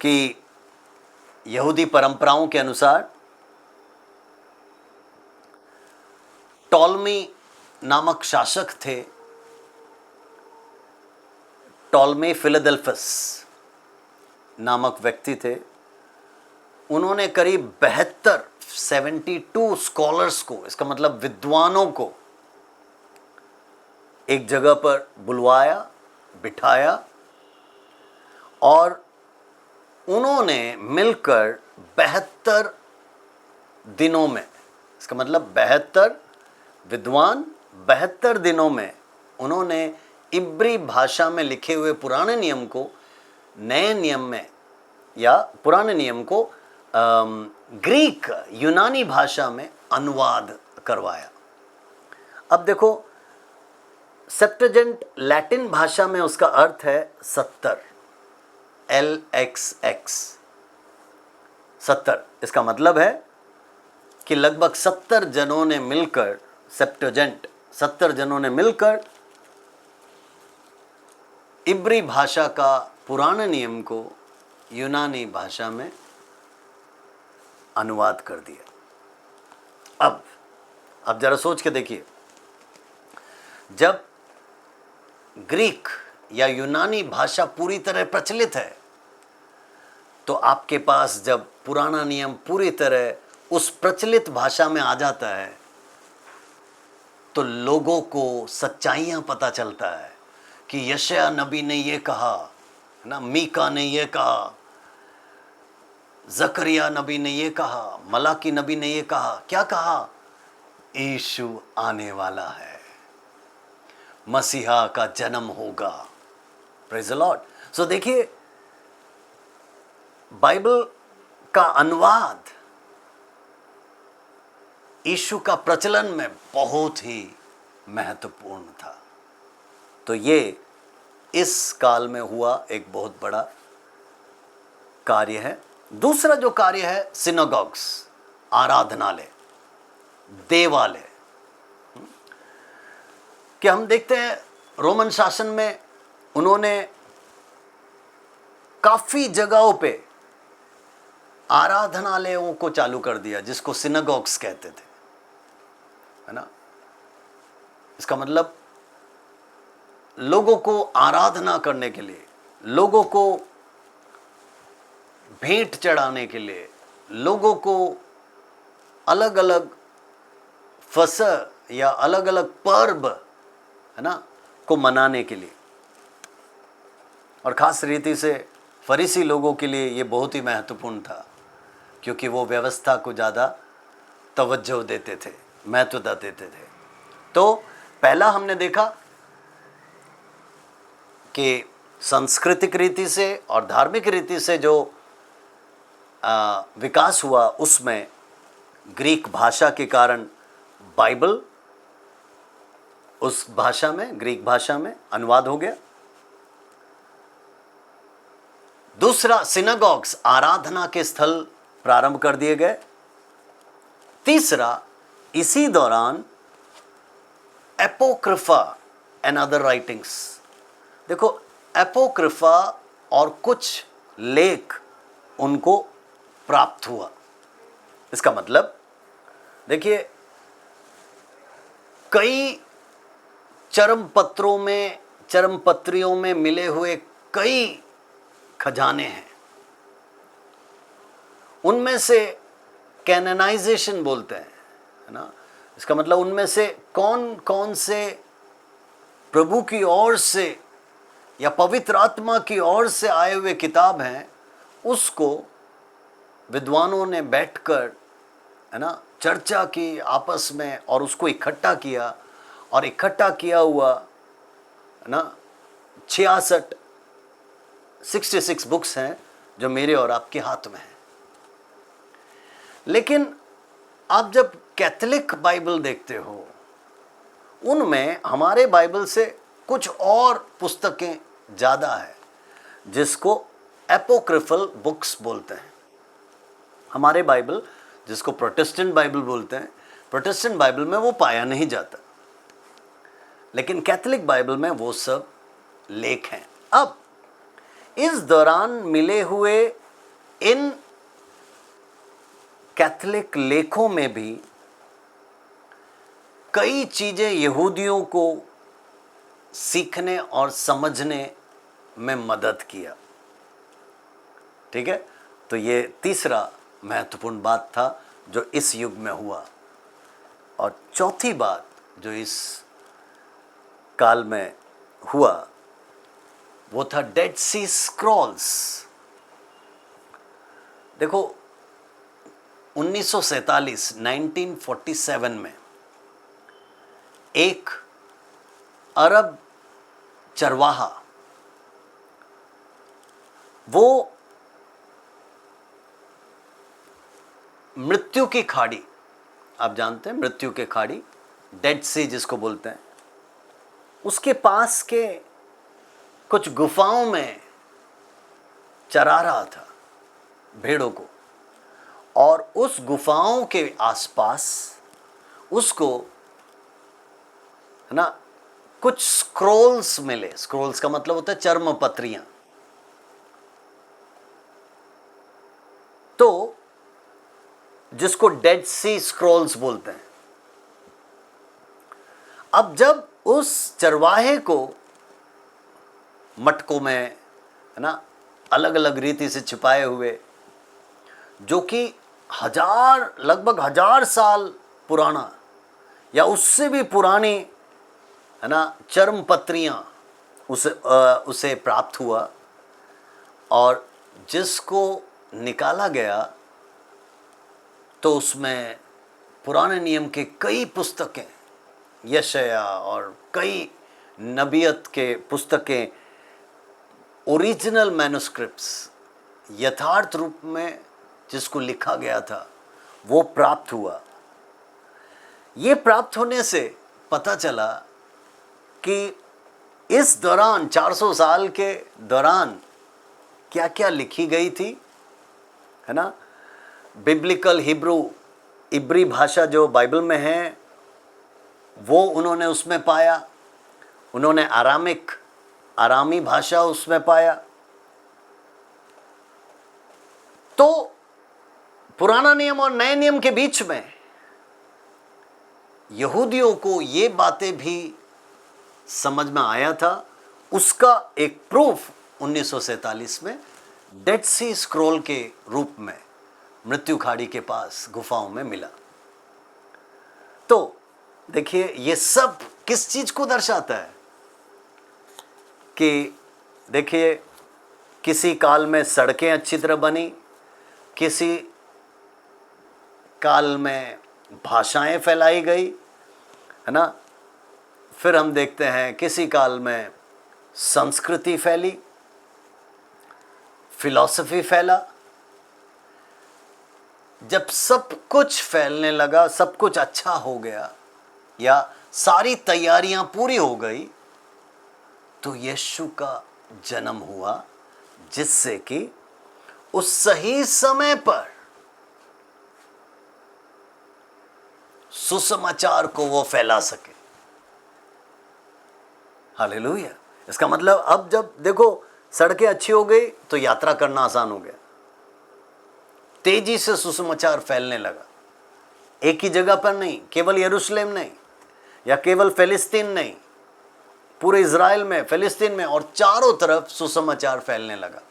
कि यहूदी परंपराओं के अनुसार टॉलमी नामक शासक थे, टॉलमी फिलाडेल्फस नामक व्यक्ति थे। उन्होंने करीब 72 स्कॉलर्स को, इसका मतलब विद्वानों को, एक जगह पर बुलवाया, बिठाया और उन्होंने मिलकर 72 दिनों में, इसका मतलब 72 विद्वान 72 दिनों में उन्होंने इब्री भाषा में लिखे हुए पुराने नियम को नए नियम में, या पुराने नियम को ग्रीक, यूनानी भाषा में अनुवाद करवाया। अब देखो, सेप्टजेंट लैटिन भाषा में उसका अर्थ है 70, LXX 70। इसका मतलब है कि लगभग 70 जनों ने मिलकर, सेप्टजेंट 70 जनों ने मिलकर इब्री भाषा का पुराने नियम को यूनानी भाषा में अनुवाद कर दिया। अब जरा सोच के देखिए, जब ग्रीक या यूनानी भाषा पूरी तरह प्रचलित है, तो आपके पास जब पुराना नियम पूरी तरह उस प्रचलित भाषा में आ जाता है, तो लोगों को सच्चाइयां पता चलता है कि यशायाह नबी ने ये कहा ना, मीका ने ये कहा, जकरिया नबी ने ये कहा, मलाकी नबी ने ये कहा। क्या कहा? यीशु आने वाला है, मसीहा का जन्म होगा। Praise the Lord. सो देखिए, बाइबल का अनुवाद यीशु का प्रचलन में बहुत ही महत्वपूर्ण था। तो ये इस काल में हुआ एक बहुत बड़ा कार्य है। दूसरा जो कार्य है, सिनागॉग्स, आराधनालय, देवालय, कि हम देखते हैं रोमन शासन में उन्होंने काफी जगहों पे आराधनालयों को चालू कर दिया, जिसको सिनागॉग्स कहते थे, है ना। इसका मतलब लोगों को आराधना करने के लिए, लोगों को भेंट चढ़ाने के लिए, लोगों को अलग अलग फसह या अलग अलग पर्व, है ना, को मनाने के लिए। और खास रीति से फरीसी लोगों के लिए ये बहुत ही महत्वपूर्ण था, क्योंकि वो व्यवस्था को ज़्यादा तवज्जो देते थे, महत्वता देते थे। तो पहला हमने देखा कि सांस्कृतिक रीति से और धार्मिक रीति से जो विकास हुआ, उसमें ग्रीक भाषा के कारण बाइबल उस भाषा में, ग्रीक भाषा में अनुवाद हो गया। दूसरा, सिनागॉग्स, आराधना के स्थल प्रारंभ कर दिए गए। तीसरा, इसी दौरान एपोक्रिफा एंड अदर राइटिंग्स। देखो, एपोक्रिफा और कुछ लेख उनको प्राप्त हुआ। इसका मतलब देखिए, कई चरम पत्रियों में मिले हुए कई खजाने हैं। उनमें से कैननाइजेशन बोलते हैं, है ना। इसका मतलब उनमें से कौन कौन से प्रभु की ओर से या पवित्र आत्मा की ओर से आए हुए किताब हैं, उसको विद्वानों ने बैठकर, है ना, चर्चा की आपस में और उसको इकट्ठा किया। और इकट्ठा किया हुआ, है ना, 66 66 बुक्स हैं जो मेरे और आपके हाथ में हैं। लेकिन आप जब कैथोलिक बाइबल देखते हो, उनमें हमारे बाइबल से कुछ और पुस्तकें ज़्यादा है, जिसको एपोक्रिफल बुक्स बोलते हैं। हमारे बाइबल, जिसको प्रोटेस्टेंट बाइबल बोलते हैं, प्रोटेस्टेंट बाइबल में वो पाया नहीं जाता, लेकिन कैथोलिक बाइबल में वो सब लेख हैं। अब इस दौरान मिले हुए इन कैथोलिक लेखों में भी कई चीज़ें यहूदियों को सीखने और समझने में मदद किया। ठीक है, तो ये तीसरा महत्वपूर्ण बात था जो इस युग में हुआ। और चौथी बात जो इस काल में हुआ वो था डेड सी स्क्रॉल्स। देखो 1947 में एक अरब चरवाहा, वो मृत्यु की खाड़ी, आप जानते हैं मृत्यु की खाड़ी, डेड सी जिसको बोलते हैं, उसके पास के कुछ गुफाओं में चरा रहा था भेड़ों को। और उस गुफाओं के आसपास उसको, है ना, कुछ स्क्रोल्स मिले। स्क्रोल्स का मतलब होता है चर्म पत्रियां। तो जिसको डेड सी स्क्रोल्स बोलते हैं। अब जब उस चरवाहे को मटकों में, है ना, अलग अलग रीति से छिपाए हुए, जो कि लगभग 1000 साल पुराना या उससे भी पुरानी, है ना, चर्म पत्रियां उसे प्राप्त हुआ, और जिसको निकाला गया तो उसमें पुराने नियम के कई पुस्तकें, यशाया और कई नबियत के पुस्तकें, ओरिजिनल मैन्युस्क्रिप्ट्स, यथार्थ रूप में जिसको लिखा गया था, वो प्राप्त हुआ। ये प्राप्त होने से पता चला कि इस दौरान 400 साल के दौरान क्या क्या लिखी गई थी, है ना। बिब्लिकल हिब्रू, इब्री भाषा जो बाइबल में है, वो उन्होंने उसमें पाया। उन्होंने आरामी भाषा उसमें पाया। तो पुराना नियम और नए नियम के बीच में यहूदियों को ये बातें भी समझ में आया था। उसका एक प्रूफ 1947 में डेड सी स्क्रॉल के रूप में मृत्यु खाड़ी के पास गुफाओं में मिला। तो देखिए ये सब किस चीज को दर्शाता है कि देखिए किसी काल में सड़कें अच्छी तरह बनी, किसी काल में भाषाएं फैलाई गई, है ना। फिर हम देखते हैं किसी काल में संस्कृति फैली, फिलॉसफी फैला। जब सब कुछ फैलने लगा, सब कुछ अच्छा हो गया या सारी तैयारियां पूरी हो गई, तो यीशु का जन्म हुआ, जिससे कि उस सही समय पर सुसमाचार को वो फैला सके। हालेलुया। इसका मतलब अब जब देखो सड़कें अच्छी हो गई तो यात्रा करना आसान हो गया, तेजी से सुसमाचार फैलने लगा। एक ही जगह पर नहीं, केवल यरूशलेम नहीं या केवल फिलिस्तीन नहीं, पूरे इज़राइल में, फिलिस्तीन में और चारों तरफ सुसमाचार फैलने लगा।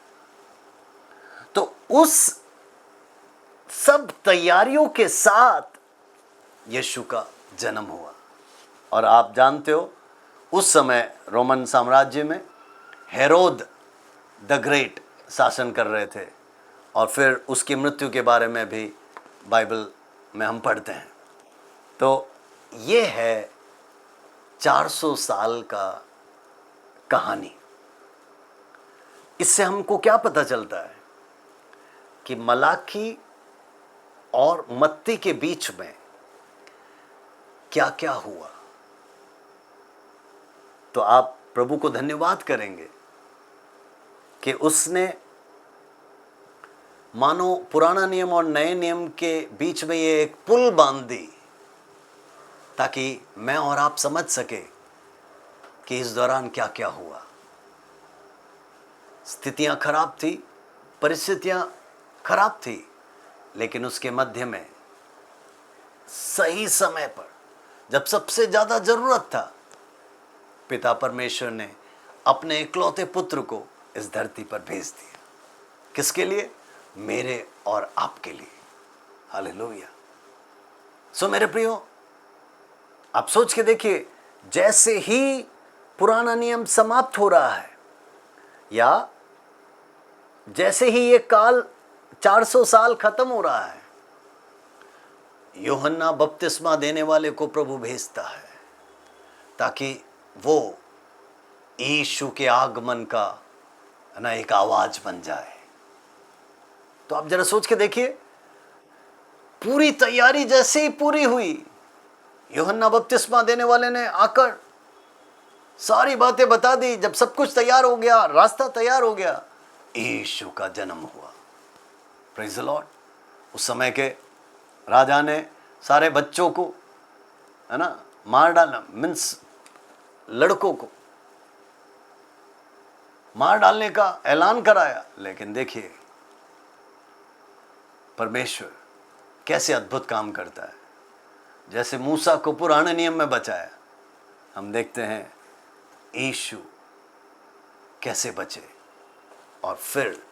तो उस सब तैयारियों के साथ यीशु का जन्म हुआ। और आप जानते हो उस समय रोमन साम्राज्य में हेरोद द ग्रेट शासन कर रहे थे, और फिर उसकी मृत्यु के बारे में भी बाइबल में हम पढ़ते हैं। तो ये है 400 साल का कहानी। इससे हमको क्या पता चलता है कि मलाकी और मत्ती के बीच में क्या क्या हुआ। तो आप प्रभु को धन्यवाद करेंगे कि उसने मानो पुराना नियम और नए नियम के बीच में ये एक पुल बांध दी, ताकि मैं और आप समझ सके कि इस दौरान क्या क्या हुआ। स्थितियां खराब थी, परिस्थितियां खराब थी, लेकिन उसके मध्य में सही समय पर, जब सबसे ज्यादा जरूरत था, पिता परमेश्वर ने अपने इकलौते पुत्र को इस धरती पर भेज दिया। किसके लिए? मेरे और आपके लिए। हालेलुया। सो मेरे प्रियो, आप सोच के देखिए, जैसे ही पुराना नियम समाप्त हो रहा है, या जैसे ही ये काल 400 साल खत्म हो रहा है, यूहन्ना बपतिस्मा देने वाले को प्रभु भेजता है ताकि वो यीशु के आगमन का ना एक आवाज बन जाए। तो आप जरा सोच के देखिए, पूरी तैयारी जैसे ही पूरी हुई, यूहन्ना बपतिस्मा देने वाले ने आकर सारी बातें बता दी। जब सब कुछ तैयार हो गया, रास्ता तैयार हो गया, यीशु का जन्म हुआ। Praise the Lord. उस समय के राजा ने सारे बच्चों को, है ना, मार डालना, मीन्स लड़कों को मार डालने का ऐलान कराया। लेकिन देखिए परमेश्वर कैसे अद्भुत काम करता है। जैसे मूसा को पुराने नियम में बचाया, हम देखते हैं यीशु कैसे बचे और फिर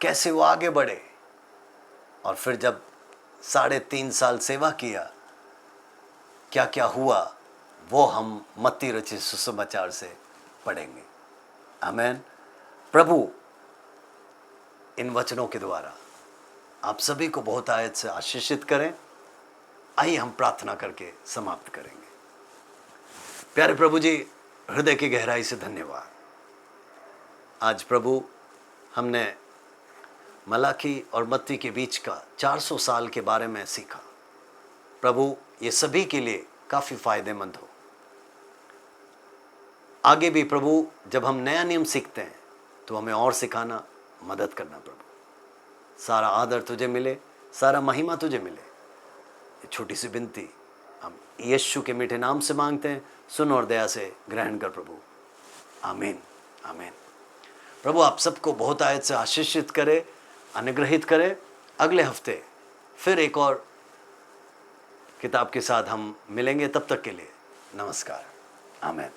कैसे वो आगे बढ़े। और फिर जब 3.5 साल सेवा किया, क्या क्या हुआ वो हम मत्ती रचित सुसमाचार से पढ़ेंगे। आमीन। प्रभु इन वचनों के द्वारा आप सभी को बहुत आयत से आशीषित करें। आइए हम प्रार्थना करके समाप्त करेंगे। प्यारे प्रभु जी, हृदय की गहराई से धन्यवाद। आज प्रभु हमने मलाकी और मत्ती के बीच का 400 साल के बारे में सीखा। प्रभु ये सभी के लिए काफ़ी फायदेमंद हो। आगे भी प्रभु जब हम नया नियम सीखते हैं तो हमें और सिखाना, मदद करना। प्रभु सारा आदर तुझे मिले, सारा महिमा तुझे मिले। ये छोटी सी विनती हम यीशु के मीठे नाम से मांगते हैं। सुन और दया से ग्रहण कर प्रभु। आमीन, आमीन। प्रभु आप सबको बहुत आयत से आशीषित करे, अनुग्रहित करे। अगले हफ्ते फिर एक और किताब के साथ हम मिलेंगे। तब तक के लिए नमस्कार। आमीन।